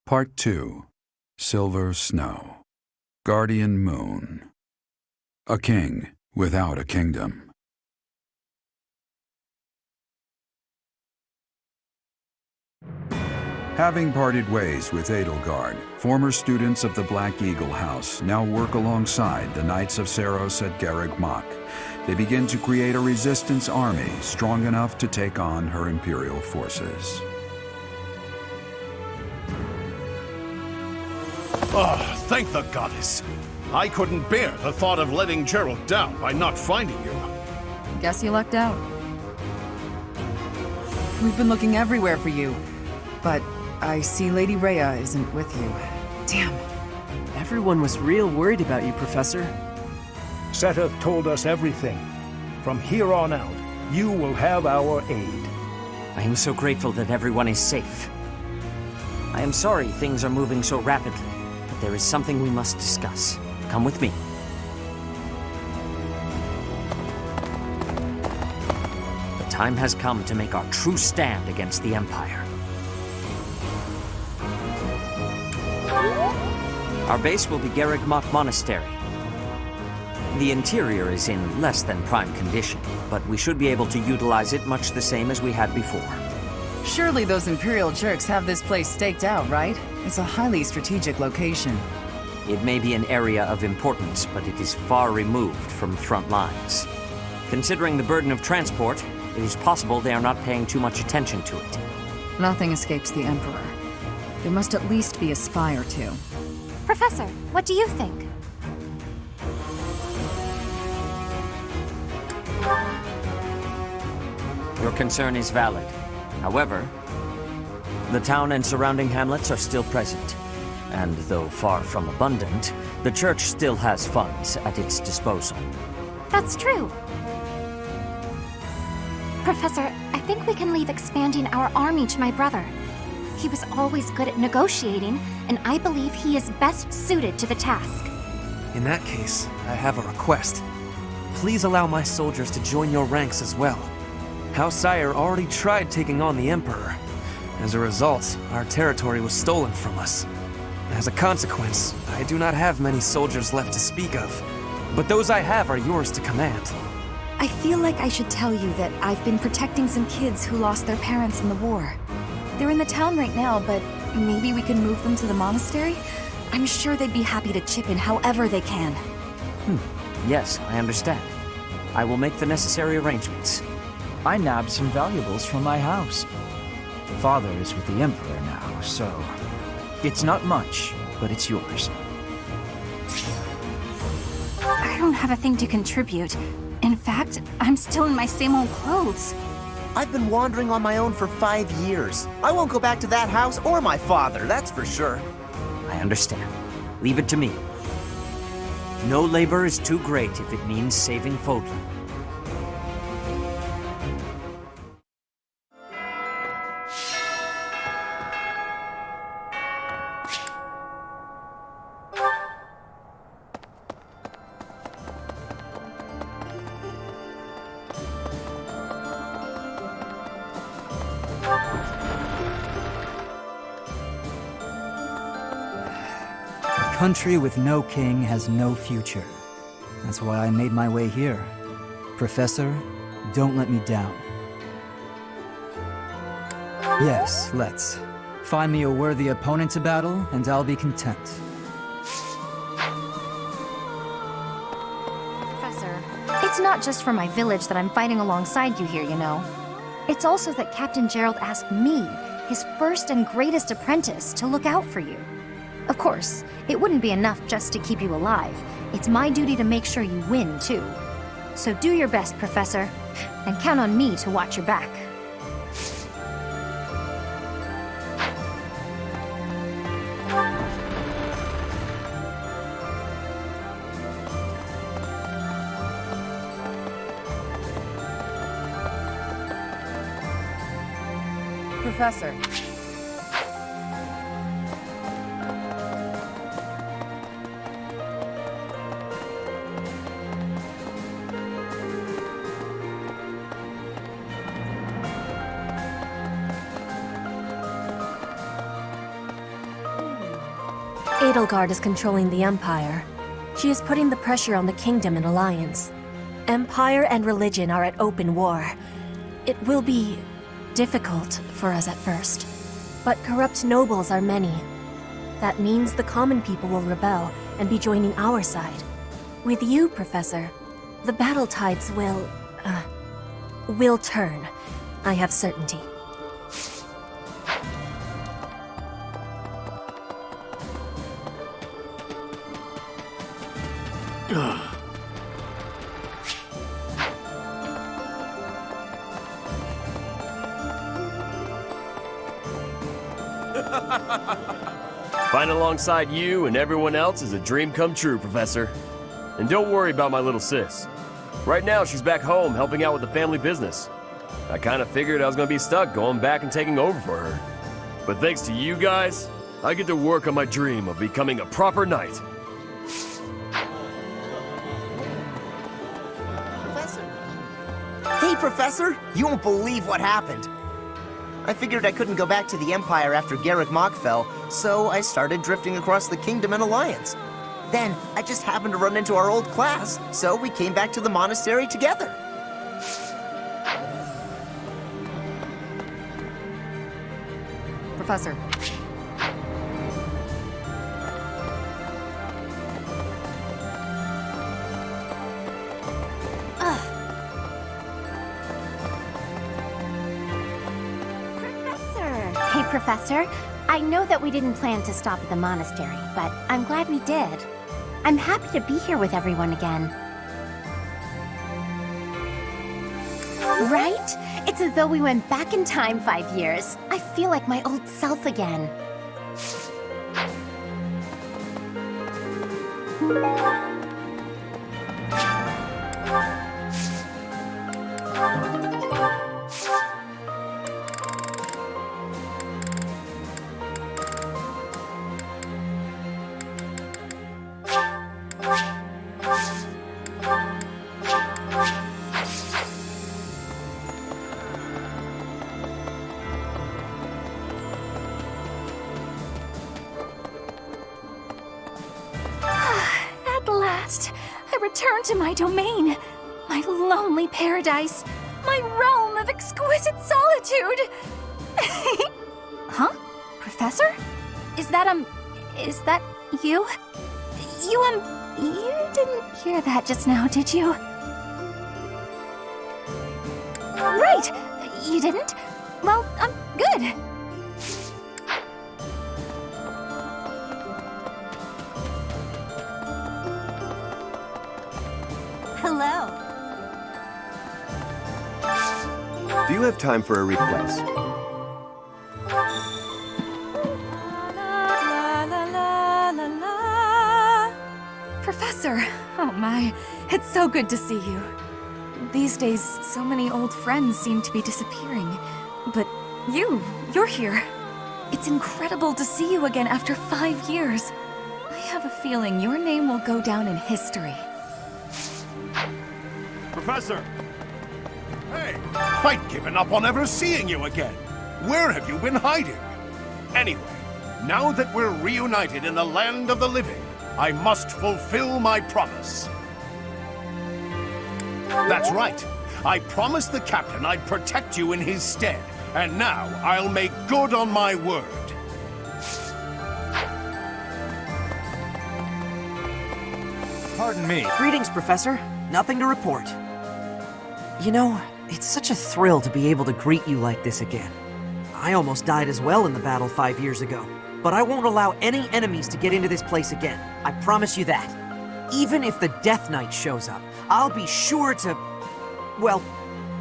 Part 2. Silver Snow. Guardian Moon. A king without a kingdom. Having parted ways with Edelgard, former students of the Black Eagle House now work alongside the Knights of Saros at Garreg Mach. They begin to create a resistance army strong enough to take on her Imperial forces. Oh, thank the goddess. I couldn't bear the thought of letting Gerald down by not finding you. Guess you lucked out. We've been looking everywhere for you, but I see Lady Rhea isn't with you. Damn. Everyone was real worried about you, Professor. Seteth told us everything. From here on out, you will have our aid. I am so grateful that everyone is safe. I am sorry things are moving so rapidly, but there is something we must discuss. Come with me. The time has come to make our true stand against the Empire. Our base will be Garreg Mach Monastery. The interior is in less than prime condition, but we should be able to utilize it much the same as we had before. Surely those Imperial jerks have this place staked out, right? It's a highly strategic location. It may be an area of importance, but it is far removed from front lines. Considering the burden of transport, it is possible they are not paying too much attention to it. Nothing escapes the Emperor. There must at least be a spy or two. Professor, what do you think? Your concern is valid. However, the town and surrounding hamlets are still present. And though far from abundant, the church still has funds at its disposal. That's true. Professor, I think we can leave expanding our army to my brother. He was always good at negotiating, and I believe he is best suited to the task. In that case, I have a request. Please allow my soldiers to join your ranks as well. House Sire already tried taking on the Emperor. As a result, our territory was stolen from us. As a consequence, I do not have many soldiers left to speak of. But those I have are yours to command. I feel like I should tell you that I've been protecting some kids who lost their parents in the war. They're in the town right now, but maybe we can move them to the monastery? I'm sure they'd be happy to chip in however they can. Yes, I understand. I will make the necessary arrangements. I nabbed some valuables from my house. Father is with the Emperor now, so... It's not much, but it's yours. I don't have a thing to contribute. In fact, I'm still in my same old clothes. I've been wandering on my own for 5 years. I won't go back to that house or my father, that's for sure. I understand. Leave it to me. No labor is too great if it means saving Fodlan. A country with no king has no future. That's why I made my way here. Professor, don't let me down. Yes, let's. Find me a worthy opponent to battle, and I'll be content. Professor, it's not just for my village that I'm fighting alongside you here, you know. It's also that Captain Gerald asked me, his first and greatest apprentice, to look out for you. Of course, it wouldn't be enough just to keep you alive. It's my duty to make sure you win, too. So do your best, Professor, and count on me to watch your back. Professor. Edelgard is controlling the Empire. She is putting the pressure on the kingdom in alliance. Empire and religion are at open war. It will be difficult for us at first. But corrupt nobles are many. That means the common people will rebel and be joining our side. With you, Professor, the battle tides will turn. I have certainty. Fighting alongside you and everyone else is a dream come true, Professor. And don't worry about my little sis. Right now, she's back home helping out with the family business. I kind of figured I was going to be stuck going back and taking over for her. But thanks to you guys, I get to work on my dream of becoming a proper knight. Hey, Professor! You won't believe what happened. I figured I couldn't go back to the Empire after Garreg Mach fell, so I started drifting across the kingdom in alliance. Then, I just happened to run into our old class, so we came back to the monastery together. Professor. Hey, Professor. I know that we didn't plan to stop at the monastery, but I'm glad we did. I'm happy to be here with everyone again. Right? It's as though we went back in time 5 years. I feel like my old self again. I return to my domain, my lonely paradise, my realm of exquisite solitude. Huh? Professor? Is that you? You didn't hear that just now, did you? Right! You didn't? Well, good. Hello. Do you have time for a request? Professor! Oh my, it's so good to see you. These days, so many old friends seem to be disappearing. But you're here. It's incredible to see you again after 5 years. I have a feeling your name will go down in history. Professor! Hey, I'd given up on ever seeing you again. Where have you been hiding? Anyway, now that we're reunited in the land of the living, I must fulfill my promise. That's right. I promised the captain I'd protect you in his stead, and now I'll make good on my word. Pardon me. Greetings, Professor. Nothing to report. You know, it's such a thrill to be able to greet you like this again. I almost died as well in the battle 5 years ago, but I won't allow any enemies to get into this place again. I promise you that. Even if the Death Knight shows up, I'll be sure to... Well,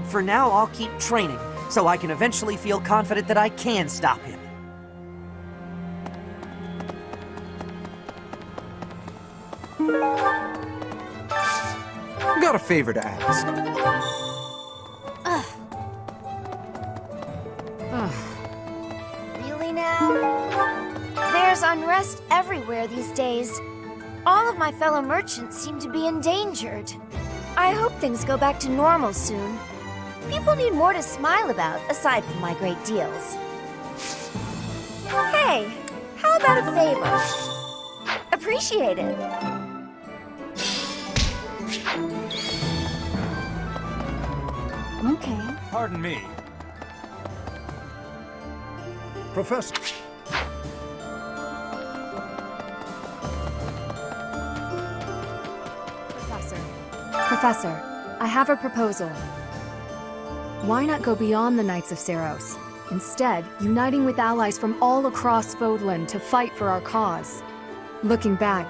for now I'll keep training, so I can eventually feel confident that I can stop him. Got a favor to ask. Really now? There's unrest everywhere these days. All of my fellow merchants seem to be endangered. I hope things go back to normal soon. People need more to smile about, aside from my great deals. Hey, how about a favor? appreciate it. Okay. Pardon me. Professor. Professor, I have a proposal. Why not go beyond the Knights of Seros? Instead, uniting with allies from all across Fodlan to fight for our cause. Looking back,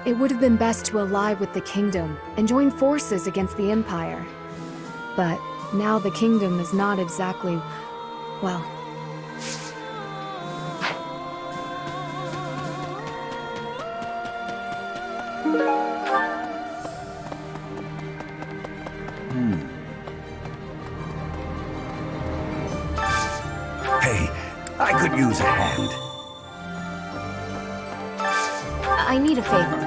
it would have been best to ally with the Kingdom and join forces against the Empire. But now the Kingdom is not exactly, well... Hey, I could use a hand. I need a favor.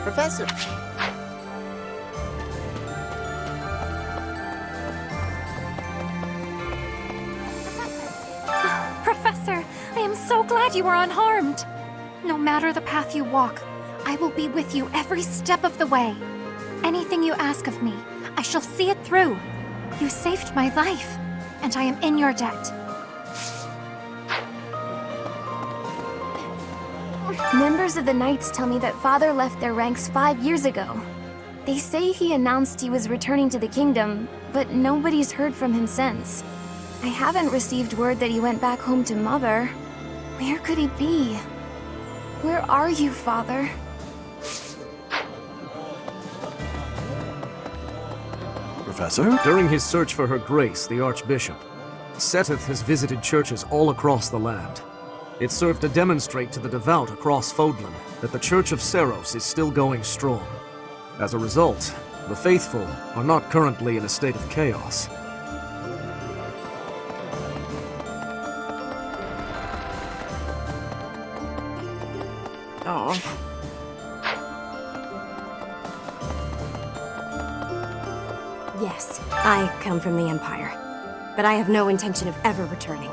Professor. Professor, I am so glad you are unharmed. No matter the path you walk, I will be with you every step of the way. Anything you ask of me, I shall see it through. You saved my life, and I am in your debt. Members of the Knights tell me that Father left their ranks 5 years ago. They say he announced he was returning to the Kingdom, but nobody's heard from him since. I haven't received word that he went back home to Mother. Where could he be? Where are you, Father? Professor? During his search for Her Grace, the Archbishop, Seteth has visited churches all across the land. It served to demonstrate to the devout across Fodlan that the Church of Seros is still going strong. As a result, the faithful are not currently in a state of chaos. Oh. Yes, I come from the Empire, but I have no intention of ever returning.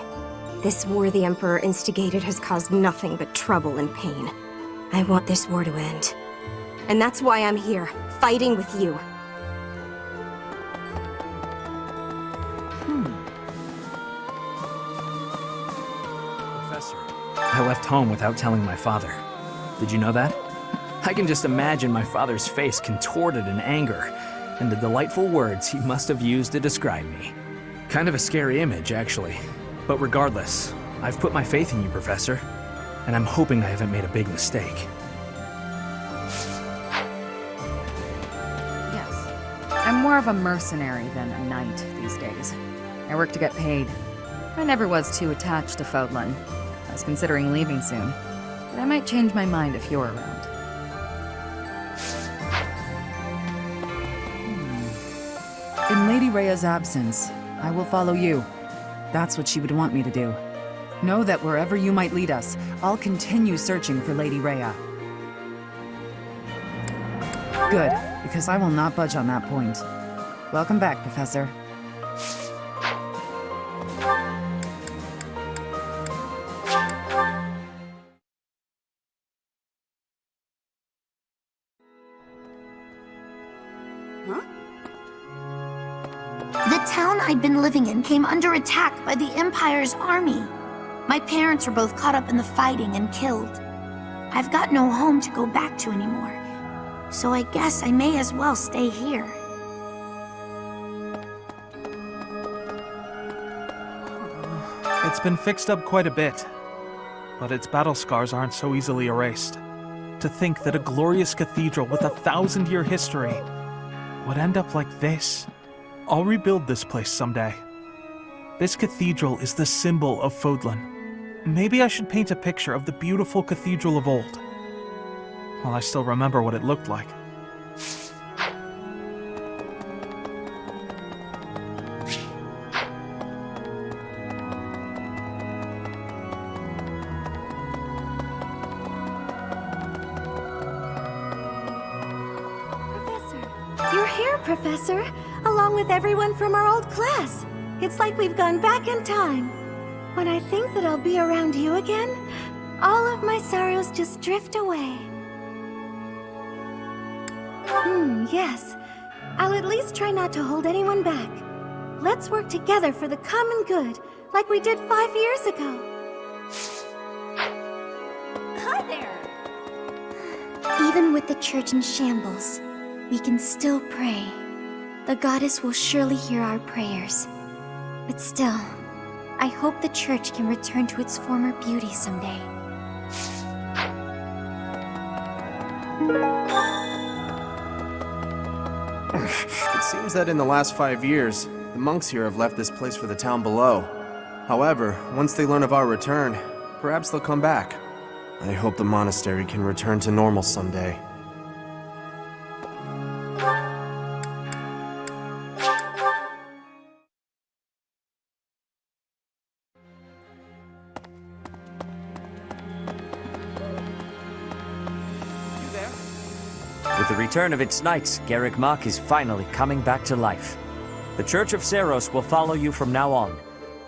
This war the Emperor instigated has caused nothing but trouble and pain. I want this war to end. And that's why I'm here, fighting with you. Professor, I left home without telling my father. Did you know that? I can just imagine my father's face contorted in anger, and the delightful words he must have used to describe me. Kind of a scary image, actually. But regardless, I've put my faith in you, Professor, and I'm hoping I haven't made a big mistake. Yes. I'm more of a mercenary than a knight these days. I work to get paid. I never was too attached to Fodlan. I was considering leaving soon, but I might change my mind if you're around. In Lady Rhea's absence, I will follow you. That's what she would want me to do. Know that wherever you might lead us, I'll continue searching for Lady Rhea. Good, because I will not budge on that point. Welcome back, Professor. The town I'd been living in came under attack by the Empire's army. My parents were both caught up in the fighting and killed. I've got no home to go back to anymore, so I guess I may as well stay here. It's been fixed up quite a bit, but its battle scars aren't so easily erased. To think that a glorious cathedral with a 1,000-year history would end up like this. I'll rebuild this place someday. This cathedral is the symbol of Fodlan. Maybe I should paint a picture of the beautiful cathedral of old, while I still remember what it looked like. You're here, Professor, along with everyone from our old class. It's like we've gone back in time. When I think that I'll be around you again, all of my sorrows just drift away. Yes. I'll at least try not to hold anyone back. Let's work together for the common good, like we did 5 years ago. Hi there! Even with the church in shambles, we can still pray. The goddess will surely hear our prayers. But still, I hope the church can return to its former beauty someday. It seems that in the last 5 years, the monks here have left this place for the town below. However, once they learn of our return, perhaps they'll come back. I hope the monastery can return to normal someday. With the return of its knights, Garrick Mach is finally coming back to life. The Church of Seros will follow you from now on,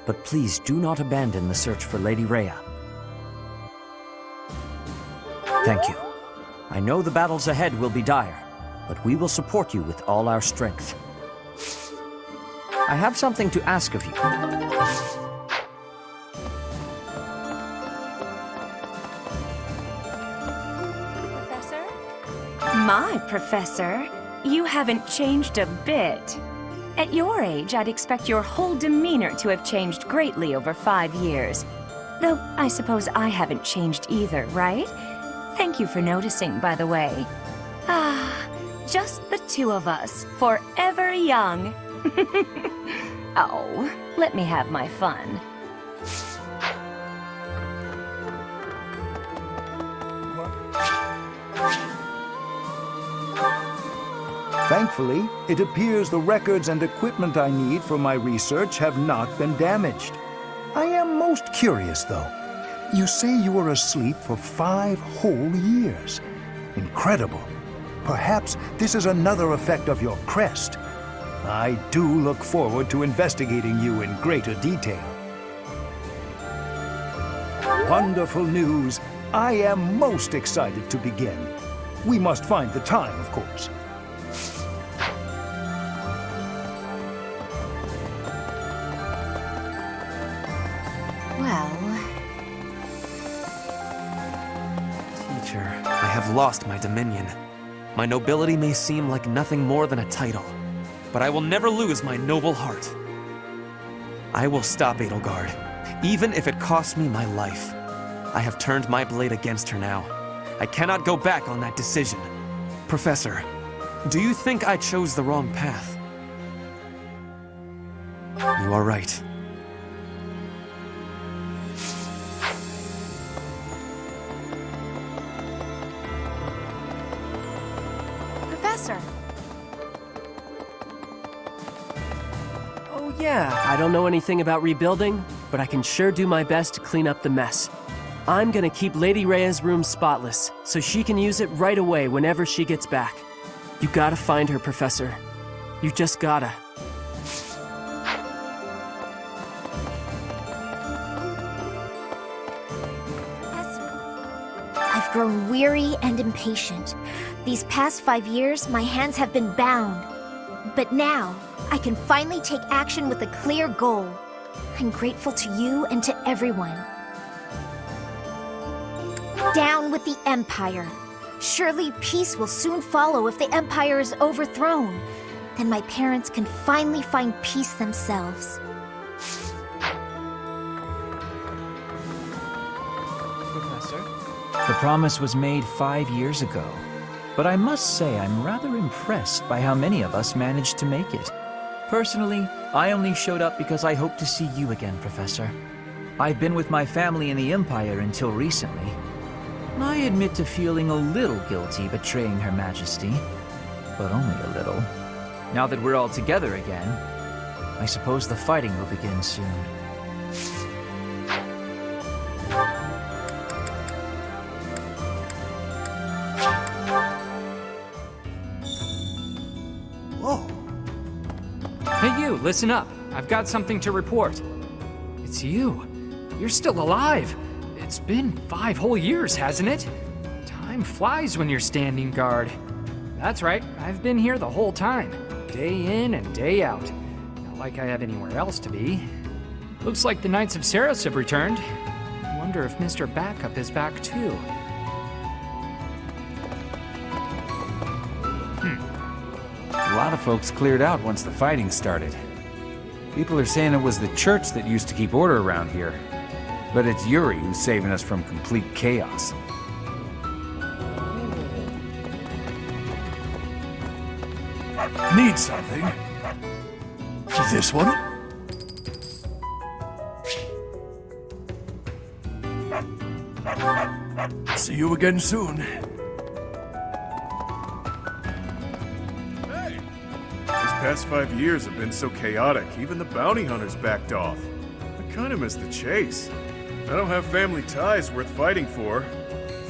but please do not abandon the search for Lady Rhea. Thank you. I know the battles ahead will be dire, but we will support you with all our strength. I have something to ask of you. My professor, you haven't changed a bit. At your age, I'd expect your whole demeanor to have changed greatly over 5 years. Though, I suppose I haven't changed either, right? Thank you for noticing, by the way. Ah, just the two of us, forever young. Oh, let me have my fun. Thankfully, it appears the records and equipment I need for my research have not been damaged. I am most curious, though. You say you were asleep for 5 whole years. Incredible. Perhaps this is another effect of your crest. I do look forward to investigating you in greater detail. Wonderful news. I am most excited to begin. We must find the time, of course. I have lost my dominion. My nobility may seem like nothing more than a title, but I will never lose my noble heart. I will stop Edelgard, even if it costs me my life. I have turned my blade against her now. I cannot go back on that decision. Professor, do you think I chose the wrong path? You are right. Oh yeah, I don't know anything about rebuilding, but I can sure do my best to clean up the mess. I'm gonna keep Lady Rhea's room spotless, so she can use it right away whenever she gets back. You gotta find her, Professor. You just gotta. I've grown weary and impatient. These past 5 years, my hands have been bound. But now, I can finally take action with a clear goal. I'm grateful to you and to everyone. Down with the Empire. Surely peace will soon follow if the Empire is overthrown. Then my parents can finally find peace themselves. Professor? The promise was made 5 years ago. But I must say I'm rather impressed by how many of us managed to make it. Personally, I only showed up because I hope to see you again, Professor. I've been with my family in the Empire until recently. I admit to feeling a little guilty betraying Her Majesty, but only a little. Now that we're all together again, I suppose the fighting will begin soon. Hey you, listen up. I've got something to report. It's you. You're still alive. It's been 5 whole years, hasn't it? Time flies when you're standing guard. That's right, I've been here the whole time. Day in and day out. Not like I have anywhere else to be. Looks like the Knights of Seros have returned. I wonder if Mr. Backup is back too. A lot of folks cleared out once the fighting started. People are saying it was the church that used to keep order around here. But it's Yuri who's saving us from complete chaos. Need something? This one? See you again soon. Hey! These past 5 years have been so chaotic, even the bounty hunters backed off. I kinda miss the chase. I don't have family ties worth fighting for,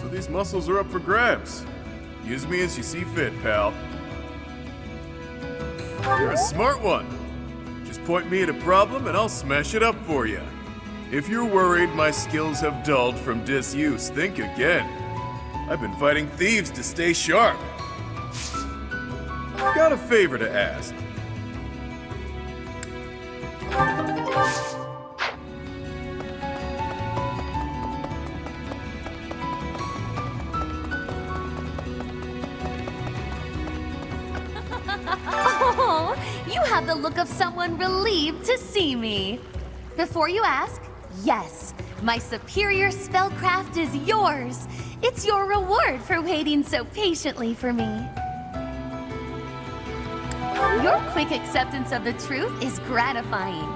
so these muscles are up for grabs. Use me as you see fit, pal. You're a smart one. Just point me at a problem and I'll smash it up for you. If you're worried my skills have dulled from disuse, think again. I've been fighting thieves to stay sharp. Got a favor to ask. Oh, you have the look of someone relieved to see me. Before you ask, yes, my superior spellcraft is yours. It's your reward for waiting so patiently for me. Your quick acceptance of the truth is gratifying.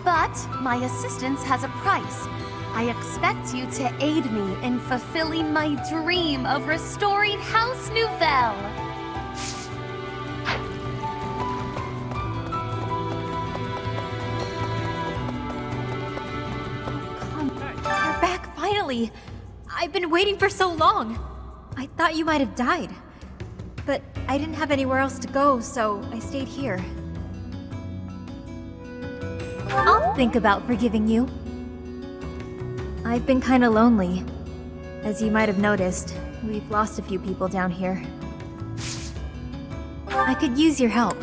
But my assistance has a price. I expect you to aid me in fulfilling my dream of restoring House Nouvelle. You're back finally. I've been waiting for so long. I thought you might have died. But I didn't have anywhere else to go, so I stayed here. I'll think about forgiving you. I've been kinda lonely. As you might have noticed, we've lost a few people down here. I could use your help.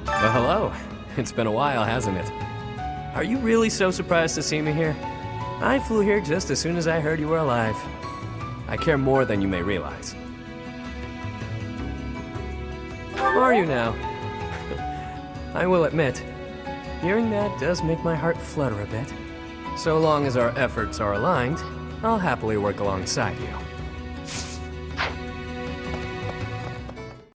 Well, hello. It's been a while, hasn't it? Are you really so surprised to see me here? I flew here just as soon as I heard you were alive. I care more than you may realize. Are you now? I will admit, hearing that does make my heart flutter a bit. So long as our efforts are aligned, I'll happily work alongside you.